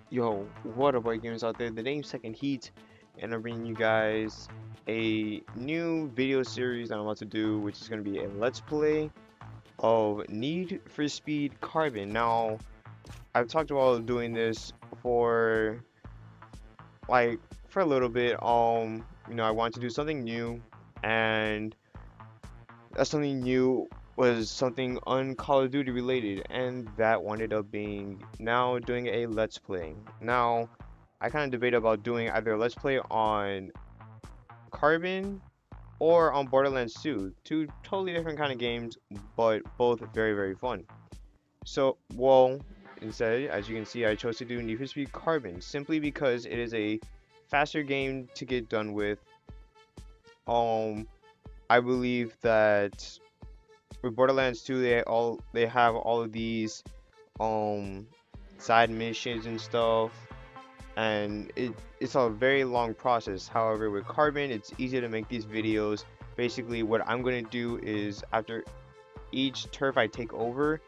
Yo, what up, boy gamers out there? The name's Second Heat, and I'm bringing you guys a new video series that I'm about to do, which is going to be a Let's Play of Need for Speed Carbon. Now, I've talked about doing this for like for a little bit. I want to do something new, and that something new was something on Call of Duty related, and that ended up being now doing a Let's Play. Now, I kind of debate about doing either a Let's Play on Carbon or on Borderlands 2. Two totally different kind of games, but both very, very fun. So, well, instead, as you can see, I chose to do Need for Speed Carbon simply because it is a faster game to get done with. Um, I believe that with Borderlands 2, they have all of these um side missions and stuff, and it's a very long process. However, with Carbon, it's easy to make these videos. Basically, what I'm gonna do is after each turf I take over,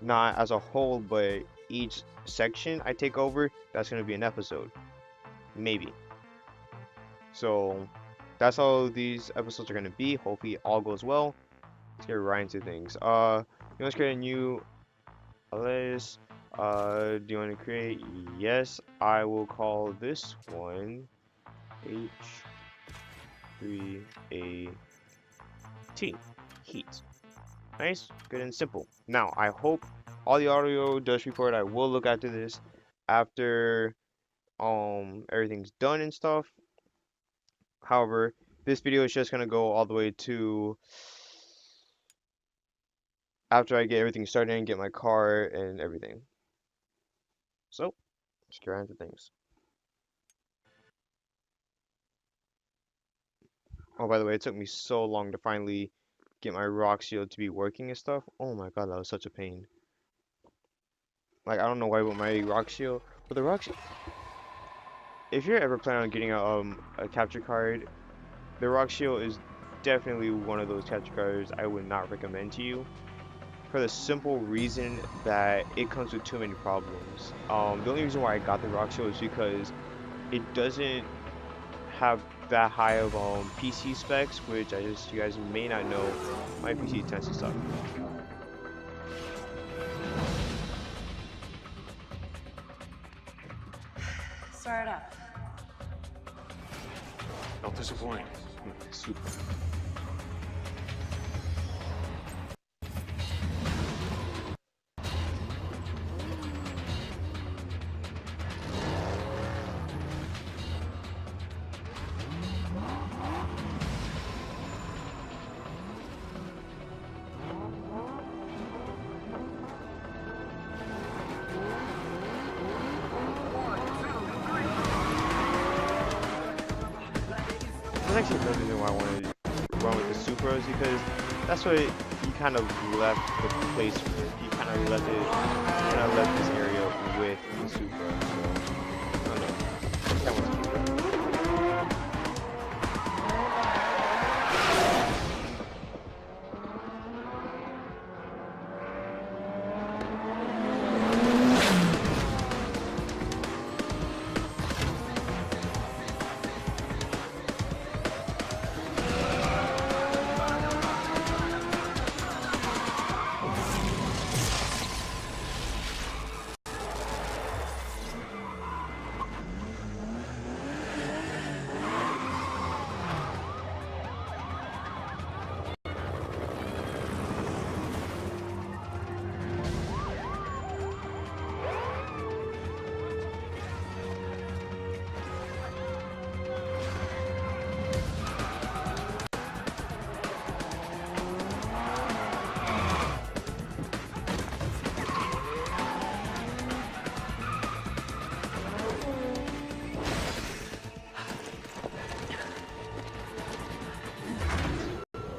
not as a whole, but each section I take over, that's gonna be an episode, maybe. So that's how these episodes are gonna be. Hopefully, all goes well. Let's get right into things. You want to create a new list? Do you want to create? Yes, I will call this one H3AT. Heat. Nice, good and simple. Now, I hope all the audio does record. I will look after this after everything's done and stuff. However, this video is just gonna go all the way to after I get everything started and get my car and everything. So, let's get right into things. Oh, by the way, it took me so long to finally get my rock shield to be working and stuff. Oh my god, that was such a pain. Like, I don't know why with my rock shield, but the rock shield, if you're ever planning on getting a capture card, the rock shield is definitely one of those capture cards I would not recommend to you for the simple reason that it comes with too many problems. The only reason why I got the rock shield is because it doesn't have that high of PC specs, which you guys may not know, my PC tends to suck. Start up. Don't disappoint. Super. That's actually another reason why I wanted to run with the Supras, because that's what you kind of left the place with. You kind of left this area with the Supra. So I don't know. That one's cute, though.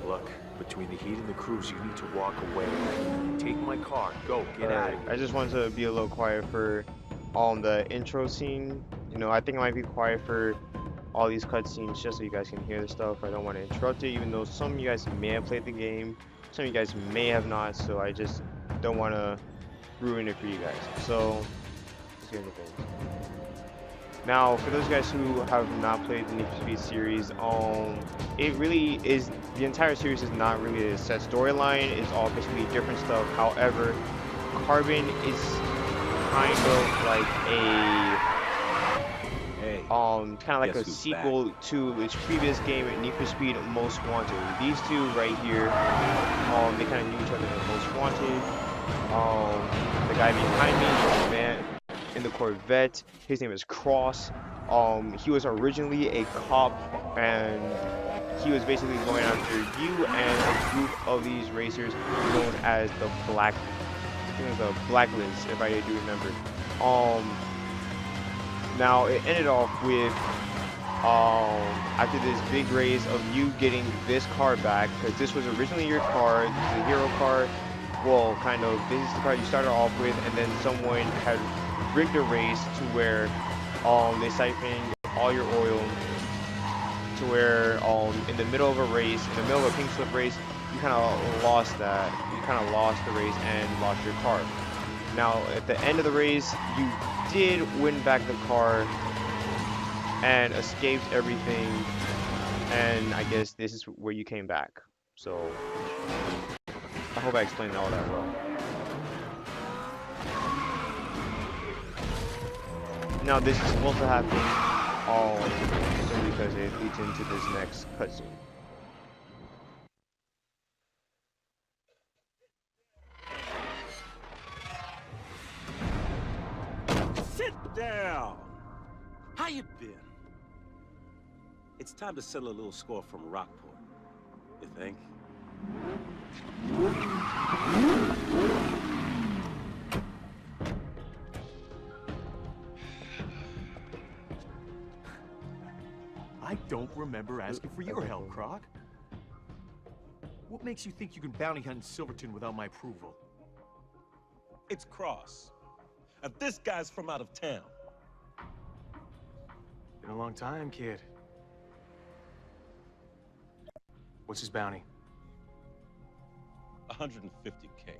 Look, between the heat and the cruise, you need to walk away. Take my car. Go, get out of Alright, here. I just wanted to be a little quiet for the intro scene. You know, I think I might be quiet for all these cutscenes just so you guys can hear the stuff. I don't want to interrupt it, even though some of you guys may have played the game, some of you guys may have not, so I just don't want to ruin it for you guys. So see anything. Now, for those guys who have not played the Need for Speed series, it really is, the entire series is not really a set storyline. It's all basically different stuff. However, Carbon is kind of like kind of like a sequel to its previous game, Need for Speed Most Wanted. These two right here, they kind of knew each other in Most Wanted. The guy behind me, the man in the Corvette, his name is Cross. He was originally a cop, and he was basically going after you and a group of these racers known as the Blacklist, if I do remember. Now it ended off with after this big race of you getting this car back, because this was originally your car, this is a hero car. Well, kind of, this is the car you started off with, and then someone had rigged a race to where they siphoned all your oil, to where in the middle of a race, in the middle of a pink slip race, you kind of lost that. You kind of lost the race and lost your car. Now, at the end of the race, you did win back the car and escaped everything, and I guess this is where you came back. So, I hope I explained all that well. Now, this is supposed to happen simply because it leads into this next cutscene. Sit down. How you been? It's time to settle a little score from Rockport. You think? I don't remember asking for your help, Croc. What makes you think you can bounty hunt in Silverton without my approval? It's Cross. And this guy's from out of town. Been a long time, kid. What's his bounty? 150K.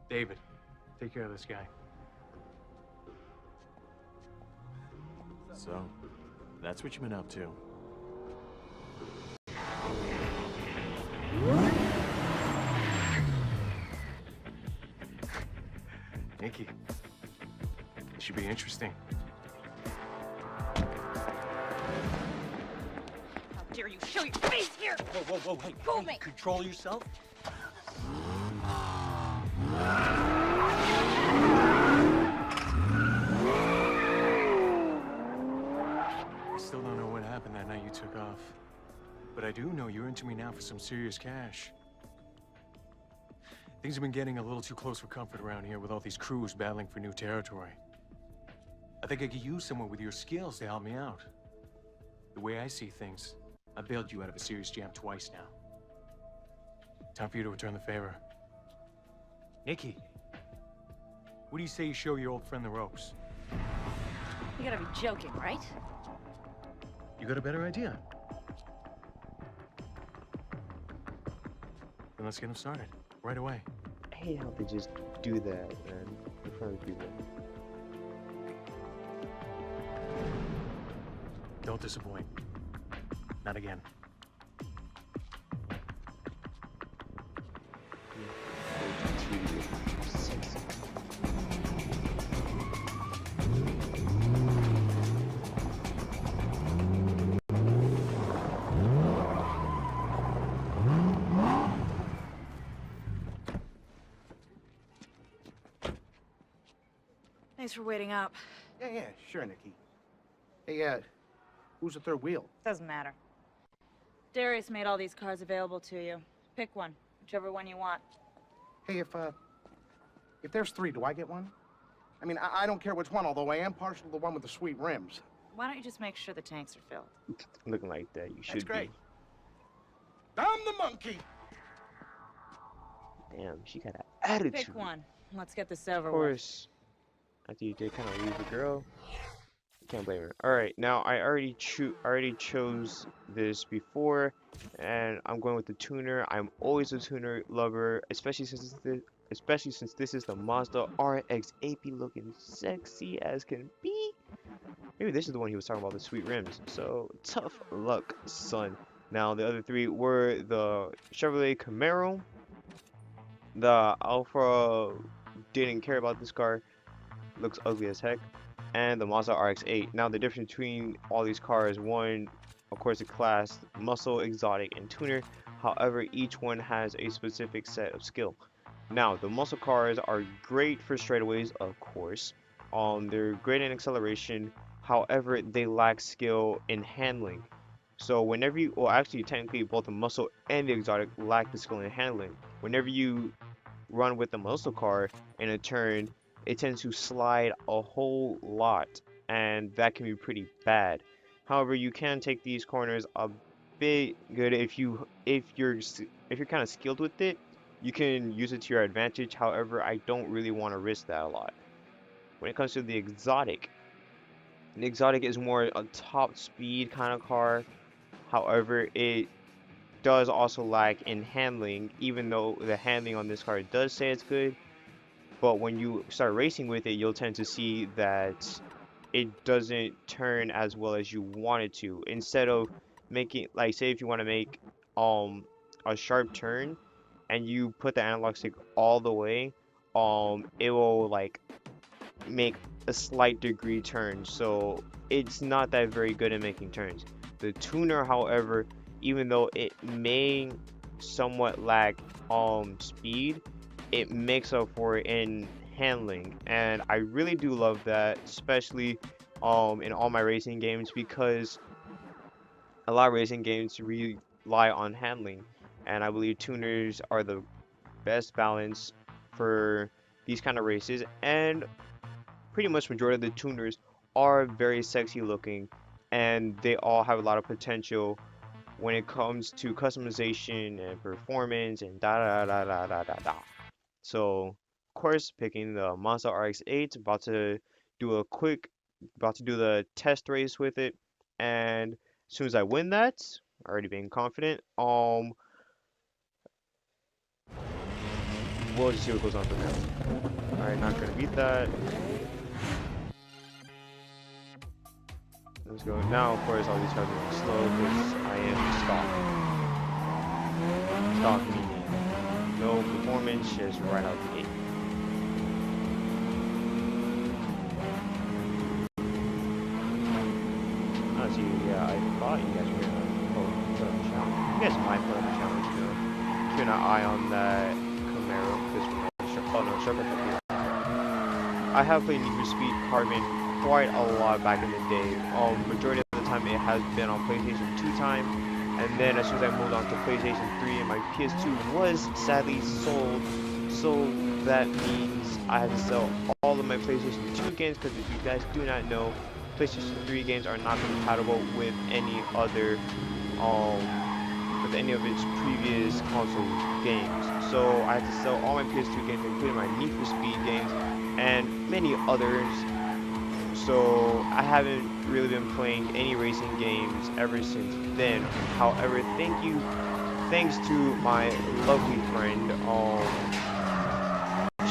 David, take care of this guy. So, that's what you've been up to. Nikki, this should be interesting. How dare you show your face here? Whoa, whoa, whoa, hey, Fool me. Control yourself. I still don't know what happened that night you took off. But I do know you're into me now for some serious cash. Things have been getting a little too close for comfort around here with all these crews battling for new territory. I think I could use someone with your skills to help me out. The way I see things, I bailed you out of a serious jam twice now. Time for you to return the favor. Nikki, what do you say you show your old friend the ropes? You gotta be joking, right? You got a better idea? Then let's get him started, right away. I hate how they just do that, man, in front of people. Don't disappoint. Not again. Thanks for waiting up. Yeah, sure, Nikki. Hey, who's the third wheel? Doesn't matter. Darius made all these cars available to you. Pick one, whichever one you want. Hey, if there's three, do I get one? I mean, I don't care which one, although I am partial to the one with the sweet rims. Why don't you just make sure the tanks are filled? Looking like that, you should That's great. be. I'm the monkey! Damn, she got an attitude. Pick one. Let's get this over Of with. course, after you did kind of leave the girl, you can't blame her. All right, now I already chose this before, and I'm going with the tuner. I'm always a tuner lover, especially since especially since this is the Mazda RX-8 looking sexy as can be. Maybe this is the one he was talking about, the sweet rims. So tough luck, son. Now the other three were the Chevrolet Camaro, the Alfa, didn't care about this car, looks ugly as heck, and the Mazda RX-8. Now the difference between all these cars, one, of course, the class, muscle, exotic, and tuner. However, each one has a specific set of skill. Now, the muscle cars are great for straightaways, of course. They're great in acceleration. However, they lack skill in handling. So whenever you, well, actually, technically, both the muscle and the exotic lack the skill in handling. Whenever you run with the muscle car in a turn, it tends to slide a whole lot, and that can be pretty bad. However, you can take these corners a bit good if you're kind of skilled with it. You can use it to your advantage. However, I don't really want to risk that a lot. When it comes to the exotic is more a top speed kind of car. However, it does also lack in handling, even though the handling on this car does say it's good. But when you start racing with it, you'll tend to see that it doesn't turn as well as you want it to. Instead of making, like, say if you want to make a sharp turn and you put the analog stick all the way, it will like make a slight degree turn. So it's not that very good at making turns. The tuner, however, even though it may somewhat lack speed, it makes up for it in handling, and I really do love that, especially in all my racing games, because a lot of racing games rely on handling, and I believe tuners are the best balance for these kind of races. And pretty much majority of the tuners are very sexy looking, and they all have a lot of potential when it comes to customization and performance and da da da da da da da. So, of course, picking the Mazda RX-8, about to do the test race with it, and as soon as I win that, already being confident, we'll just see what goes on from there. Alright, not gonna beat that. Let's go. Now, of course, all these cars are slow because I am stock. Stock meaning no performance, just right out the gate. Honestly, yeah, I thought you guys were gonna put up a challenge. You guys might put up a challenge, you know. Keep an eye on that Camaro. This one. Oh no, Sherpa. I have played Need for Speed Carbon quite a lot back in the day. Majority of the time it has been on PlayStation 2 time, and then as soon as I moved on to PlayStation 3 and my PS2 was sadly sold, so that means I had to sell all of my PlayStation 2 games, because if you guys do not know, PlayStation 3 games are not compatible with any other of its previous console games. So I had to sell all my PS2 games, including my Need for Speed games and many others. So I haven't really been playing any racing games ever since then. However, thanks to my lovely friend,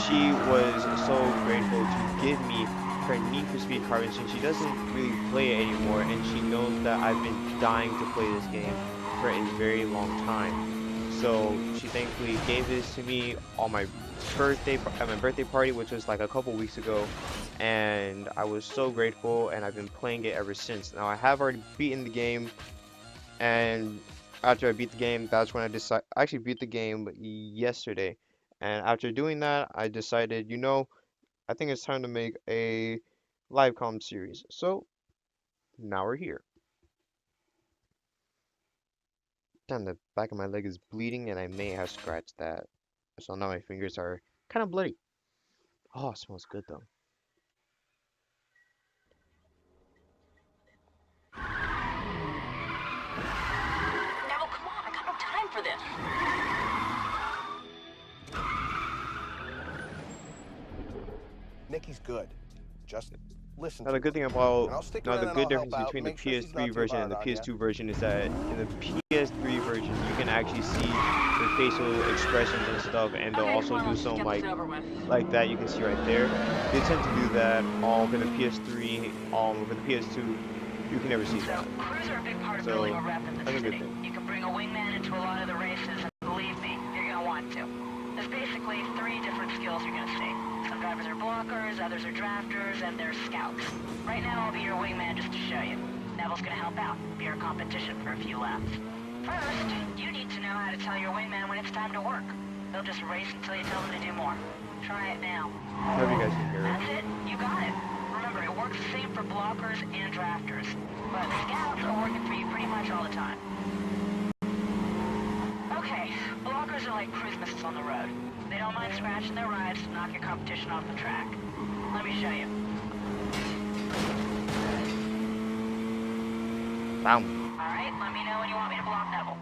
she was so grateful to give me her Need for Speed Carbon, since she doesn't really play it anymore, and she knows that I've been dying to play this game for a very long time. So she thankfully gave this to me on my birthday, at my birthday party, which was like a couple weeks ago, and I was so grateful, and I've been playing it ever since. Now I have already beaten the game, and after I beat the game, that's when I actually beat the game yesterday, and after doing that, I decided, you know, I think it's time to make a live comm series. So now we're here. Damn, the back of my leg is bleeding, and I may have scratched that. So now my fingers are kind of bloody. Oh, it smells good though. Now, come on, I got no time for this. Nikki's good. Just listen Now to the good him. thing about, And I'll stick now around the and good I'll help difference out, between the make sure she's not PS3 too version and hard the on ya. PS2 version is that in the PS3 version you can actually see the facial expressions and stuff, and they'll Okay, also come on, do let's just some get this over with. like that you can see right there. They tend to do that for the PS3, for the PS2 you can never see So, that. crews are a big part of So, building a rep in the that's a good city. thing. You can bring a wingman into a lot of the races, and believe me, you're gonna want to. There's basically 3 different skills you're gonna see. Some drivers are blockers, others are drafters, and there's scouts. Right now, I'll be your wingman just to show you. Neville's gonna help out, be our competition for a few laps. First, you need to know how to tell your wingman when it's time to work. They'll just race until you tell them to do more. Try it now. Hope you guys can hear it. That's it. You got it. Remember, it works the same for blockers and drafters. But scouts are working for you pretty much all the time. Okay, blockers are like cruise missiles on the road. They don't mind scratching their rides to knock your competition off the track. Let me show you. Bam. Alright, let me know when you want me to block Neville.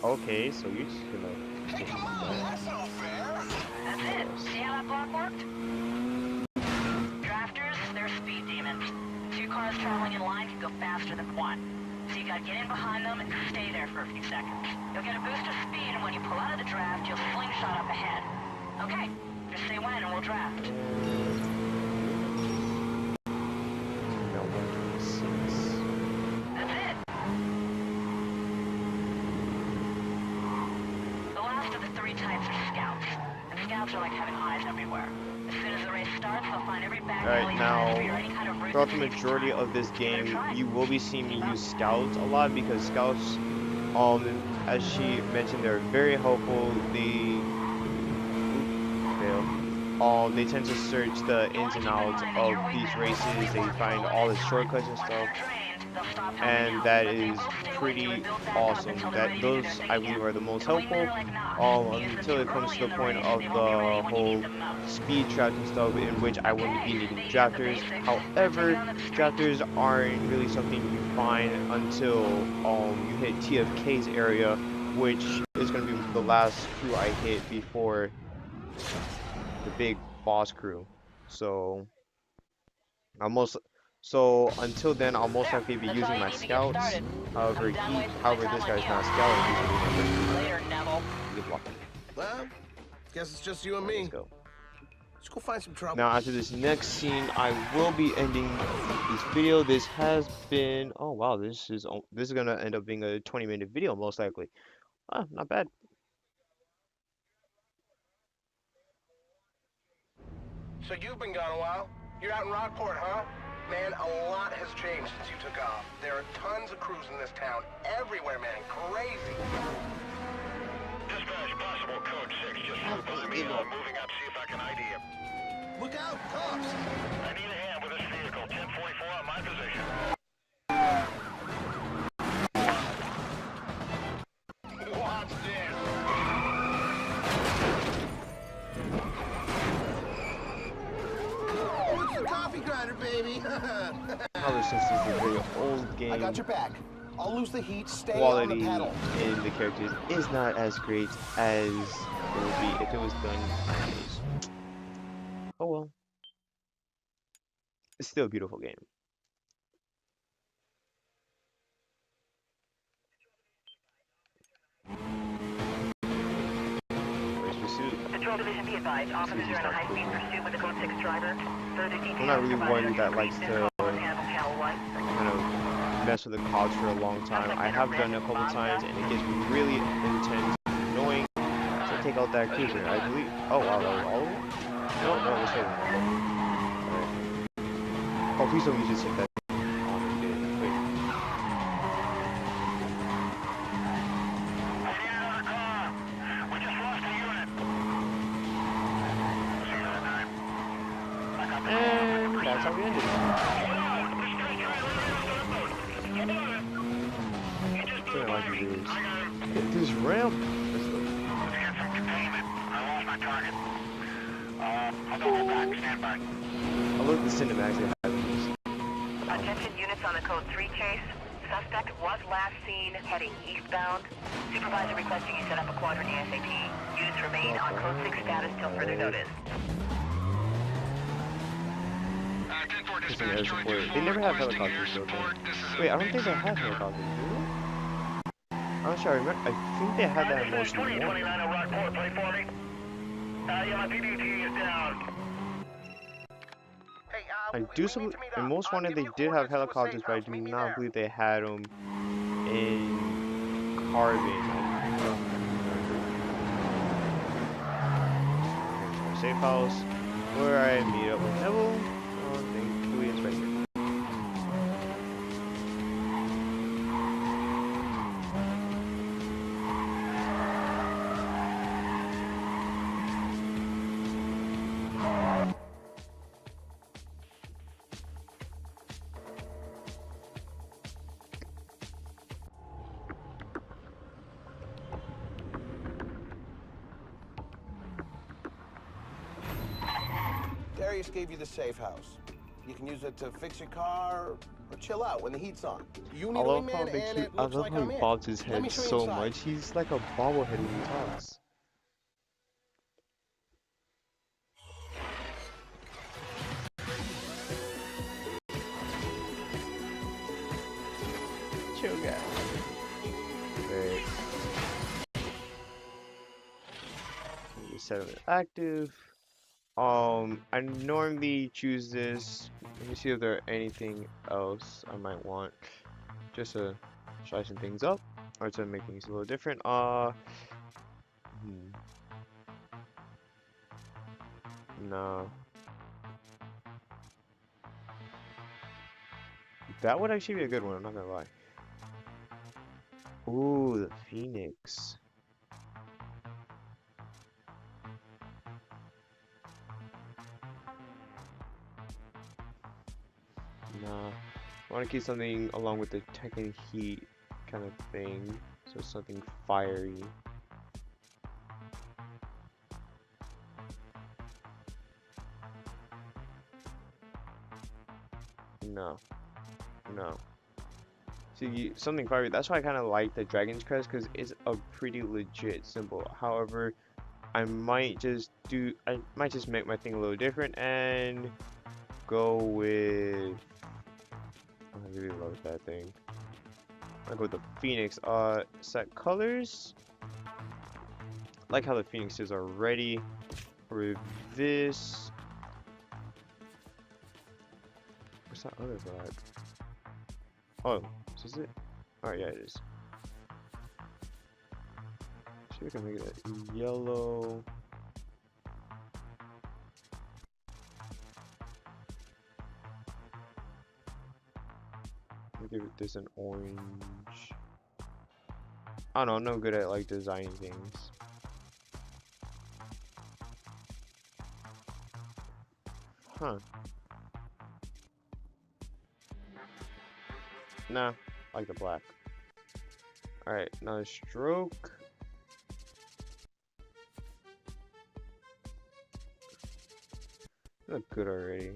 Okay, so you're just gonna. Hey, come on, that's not fair. That's it. See how that block worked? Drafters, they're speed demons. 2 cars traveling in line can go faster than 1. So you gotta get in behind them and stay there for a few seconds. You'll get a boost of speed, and when you pull out of the draft, you'll slingshot up ahead. Okay, just say when and we'll draft. No, 126. That's it. The last of the 3 types are scouts. And scouts are like having eyes everywhere. As soon as the race starts, they'll find every back alley, Alright, now, side street, or any kind of route throughout the that saves majority time. of this Give it a game, try. you will be seeing me use scouts a lot because scouts, as she mentioned, they're very helpful. They tend to search the ins and outs of these races. They find all the shortcuts and stuff, and that is pretty awesome. Those I believe are the most helpful. Until it comes to the point of the whole speed traps and stuff, in which I wouldn't be needing drafters. However, drafters aren't really something you find until you hit TFK's area, which is going to be the last crew I hit before the big boss crew. So until then, I'll most likely be using my scouts. However, this guy's not a scout. Later, Neville. Good luck. Well, guess it's just you and me. Let's go. Let's go find some trouble. Now, after this next scene, I will be ending this video. This has been, oh wow, this is gonna end up being a 20-minute video most likely. Ah, not bad. So you've been gone a while. You're out in Rockport, huh? Man, a lot has changed since you took off. There are tons of crews in this town. Everywhere, man. Crazy. Dispatch, possible code 6. Just stood by me. I'm moving up, see if I can ID him. Look out, cops! I need a hand with this vehicle. 1044 on my position. Watch this. Oh, it's the coffee grinder, baby. Probably since this is a very old game, I got your back. I'll lose the heat. Stay on quality the pedal. in the characters is not as great as it would be if it was done nowadays. Oh well. It's still a beautiful game. Race pursuit. Patrol Division, be advised. Officers are in a high-speed pursuit with a Code 6 driver. Further details I'm not really provided one that on likes your to Channel 1. kind of mess with the cogs for a long time. I have done it a couple times and it gets really intense, annoying to take out that cruiser. I believe. Oh wow, that was all of it? No, let's go. Alright. Oh, please don't use this hit that. Oh, you did. Wait. I need another car. We just lost a unit. See you that time. I got the And that's how we ended. Something like this. Hit this ramp. Let's go. Let's get some containment. I lost my target. I'll double back. Stand by. I love the cinematics they have in this. Attention units on the Code 3 chase. Suspect was last seen heading eastbound. Supervisor requesting you set up a quadrant ASAP. Units remain on Code 6 status till further notice. Missing air support. They never have helicopters though. Wait, I don't think they have helicopters, do they? I'm not sure. I remember. I think they had that in most one. 2029 at Rockport, play for me. Yeah, my PBT is down. Hey, I we do need some to meet in up. most wanted Give they me did have coordinates to a helicopters, safe but I house. do Meet me not there. believe they had them in Carbon. Okay, safe house where I meet up with Neville. Oh, thankfully it's right here. Darius gave you the safe house. You can use it to fix your car or chill out when the heat's on. You need I a love how wingman, they and keep. it I looks love like how I'm he in. bobs his Let me head show you so inside. much. He's like a bobblehead when he talks. Chill guy. Great. Set it active. I normally choose this. Let me see if there are anything else I might want, just to spice things up, or to make things a little different. No. That would actually be a good one. I'm not gonna lie. Ooh, the Phoenix. Nah, I want to keep something along with the Tekken Heat kind of thing, so something fiery. No, no. See, something fiery. That's why I kind of like the Dragon's Crest, because it's a pretty legit symbol. However, I might just make my thing a little different and go with. I really love that thing. I'll go with the Phoenix. Set colors. Like how the Phoenixes are ready for this. What's that other flag? Oh, is this it? Alright, yeah, it is. See if we can make it a yellow. Give this an orange. I don't know, I'm no good at like designing things. Huh. Nah, I like the black. Alright, now the stroke. Look good already.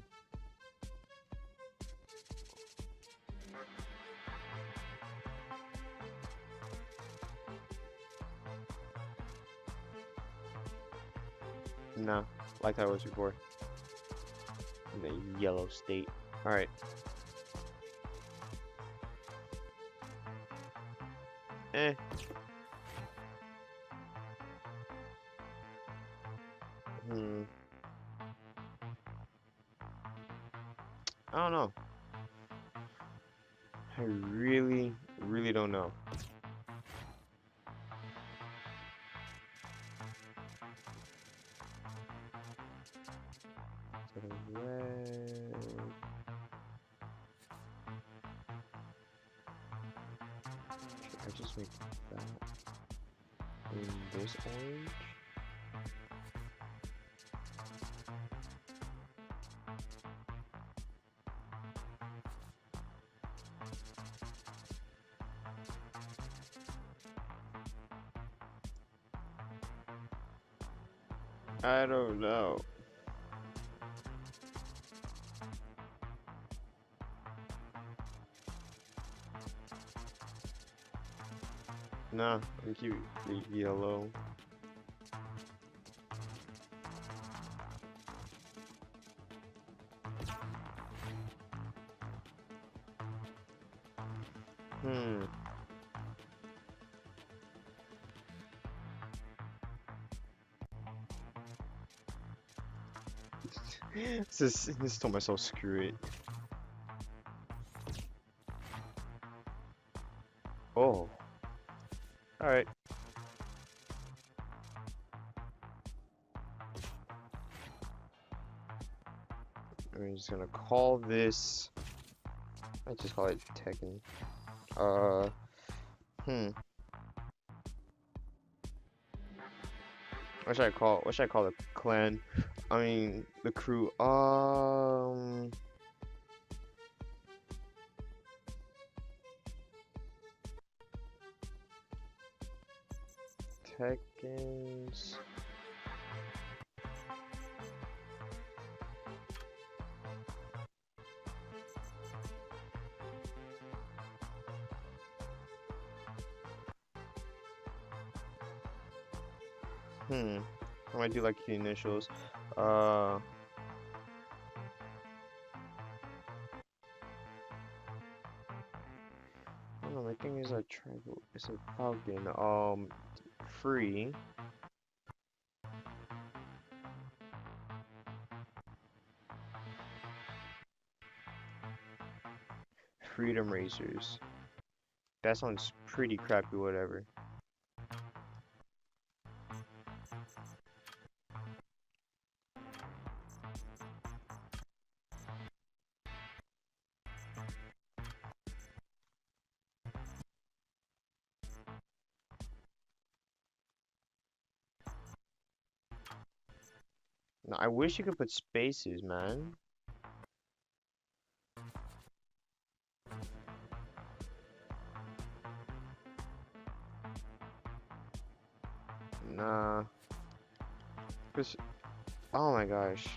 No, like that was before. In the yellow state. Alright. Eh. I don't know. I really don't know. So the red. Should I just make that in this orange? I don't know. Nah, I keep it yellow. Hmm. This told myself screw it. Oh. Alright. I'm just gonna call this. I just call it Tekken. What should I call? What should I call the clan? I mean, the crew. Tekkens. I might do like the initials. Oh, my thing is a tribal. It's a falcon. Free. Freedom Racers. That sounds pretty crappy, whatever. No, I wish you could put spaces, man. Nah. Cause, oh my gosh.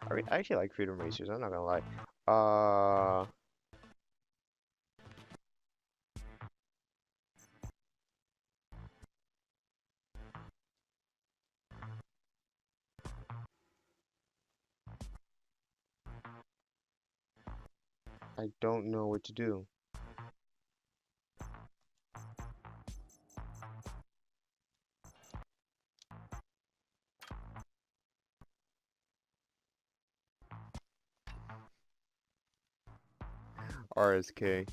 I actually like Freedom Racers, I'm not gonna lie. I don't know what to do. RSK.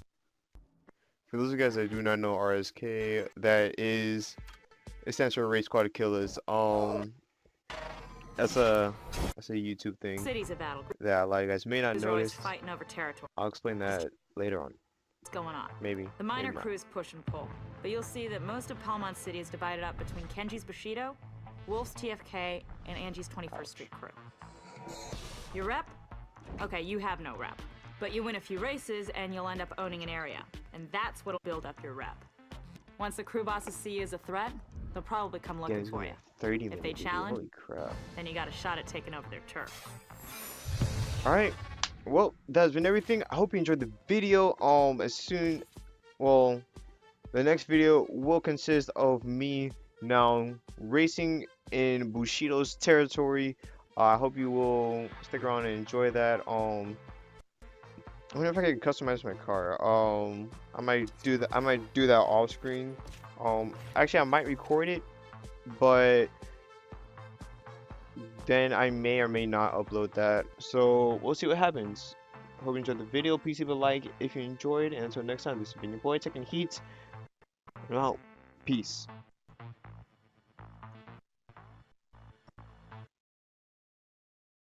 For those of you guys that do not know RSK, it stands for Race Squad Killers. That's a YouTube thing City's a battleground. that a lot of you guys may not Crews are always notice. fighting over territory. I'll explain that later on. What's going on? Maybe. The minor maybe not. crews push and pull, but you'll see that most of Palmont City is divided up between Kenji's Bushido, Wolf's TFK, and Angie's 21st Street crew. Your rep? Okay, you have no rep. But you win a few races and you'll end up owning an area. And that's what'll build up your rep. Once the crew bosses see you as a threat, they'll probably come looking It's for gonna you. be a 30 If minute they video, challenge, holy crap. then you got a shot at taking over their turf. Alright, well, that's been everything. I hope you enjoyed the video. The next video will consist of me now racing in Bushido's territory. I hope you will stick around and enjoy that. I wonder if I can customize my car. I might do that. I might do that off screen. Actually, I might record it, but then I may or may not upload that. So we'll see what happens. Hope you enjoyed the video. Please leave a like if you enjoyed. And until next time, this has been your boy Tekken Heat. I'm out. Peace.